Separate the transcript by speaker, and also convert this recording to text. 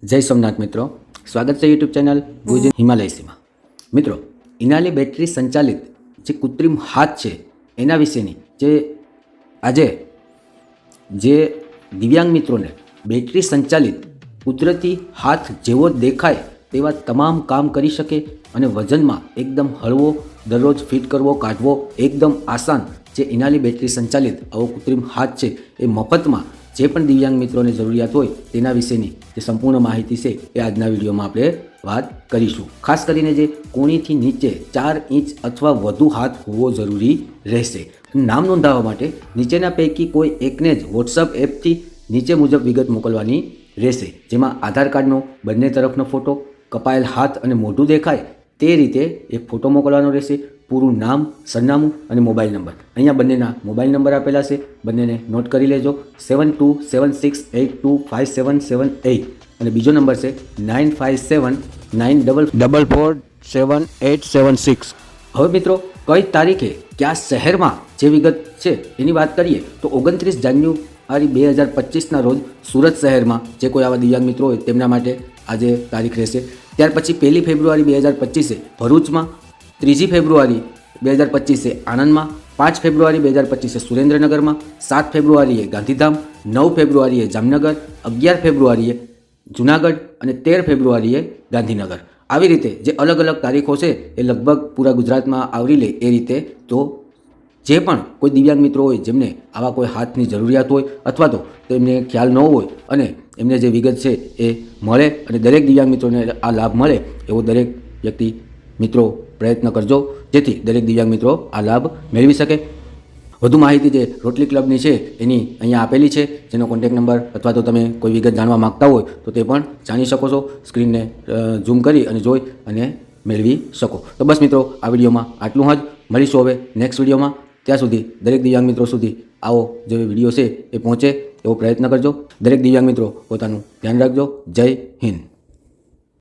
Speaker 1: જય સોમનાથ મિત્રો, સ્વાગત છે યુટ્યુબ ચેનલ ગુજ હિમાલયસીમાં. મિત્રો, ઇનાલી બેટરી સંચાલિત જે કૃત્રિમ હાથ છે એના વિશેની આજે જે દિવ્યાંગ મિત્રોને બેટરી સંચાલિત કુદરતી હાથ જેવો દેખાય તેવા તમામ કામ કરી શકે અને વજનમાં એકદમ હળવો, દરરોજ ફિટ કરવો કાઢવો એકદમ આસાન જે ઇનાલી બેટરી સંચાલિત આવો કૃત્રિમ હાથ છે એ મફતમાં જે પણ દિવ્યાંગ મિત્રોને જરૂરિયાત હોય તેના વિશેની જે સંપૂર્ણ માહિતી છે એ આજના વિડીયોમાં આપણે વાત કરીશું. ખાસ કરીને જે કોણીથી નીચે 4 ઇંચ અથવા વધુ હાથ હોવો જરૂરી રહેશે. નામ નોંધાવવા માટે નીચેના પૈકી કોઈ એકને જ વોટ્સઅપ એપથી નીચે મુજબ વિગત મોકલવાની રહેશે, જેમાં આધાર કાર્ડનો બંને તરફનો ફોટો, કપાયેલ હાથ અને મોઢું દેખાય તે રીતે એક ફોટો મોકલવાનો રહેશે. પૂરું નામ, સરનામું અને મોબાઈલ નંબર. અહીંયા બંનેના મોબાઈલ નંબર આપેલા છે, બંનેને નોટ કરી લેજો. 7276825778 અને બીજો નંબર છે 9579444786. હવે મિત્રો, કઈ તારીખે કયા શહેરમાં જે વિગત છે એની વાત કરીએ તો 29 જાન્યુઆરી 2025ના રોજ સુરત શહેરમાં જે કોઈ આવા દિવ્યાંગ મિત્રો હોય તેમના માટે આજે તારીખ રહેશે. ત્યાર પછી 1 ફેબ્રુઆરી 2025 ભરૂચમાં, 3 ફેબ્રુઆરી 2025 આણંદમાં, 5 ફેબ્રુઆરી 2025 સુરેન્દ્રનગરમાં, 7 ફેબ્રુઆરીએ ગાંધીધામ, 9 ફેબ્રુઆરીએ જામનગર, 11 ફેબ્રુઆરીએ જુનાગઢ અને 13 ફેબ્રુઆરીએ ગાંધીનગર. આવી રીતે જે અલગ અલગ તારીખો છે એ લગભગ પૂરા ગુજરાતમાં આવરી લે એ રીતે. તો જે પણ કોઈ દિવ્યાંગ મિત્રો હોય જેમને આવા કોઈ હાથની જરૂરિયાત હોય અથવા તો તેમને ખ્યાલ ન હોય અને એમને જે વિગત છે એ મળે અને દરેક દિવ્યાંગ મિત્રોને આ લાભ મળે એવો દરેક વ્યક્તિ મિત્રો પ્રયત્ન કરજો, જેથી દરેક દિવ્યાંગ મિત્રો આ લાભ મેળવી શકે. વધુ માહિતી જે રોટરી ક્લબની છે એની અહીંયા આપેલી છે, જેનો કોન્ટેક્ટ નંબર અથવા તો તમે કોઈ વિગત જાણવા માગતા હોય તો તે પણ જાણી શકો છો. સ્ક્રીનને ઝૂમ કરી અને જોઈ અને મેળવી શકો. તો બસ મિત્રો, આ વિડીયોમાં આટલું જ. મળીશું હવે નેક્સ્ટ વિડીયોમાં. ત્યાં સુધી દરેક દિવ્યાંગ મિત્રો સુધી આવો જે વિડીયો છે એ પહોંચે એવો પ્રયત્ન કરજો. દરેક દિવ્યાંગ મિત્રો પોતાનું ધ્યાન રાખજો. જય હિન્દ.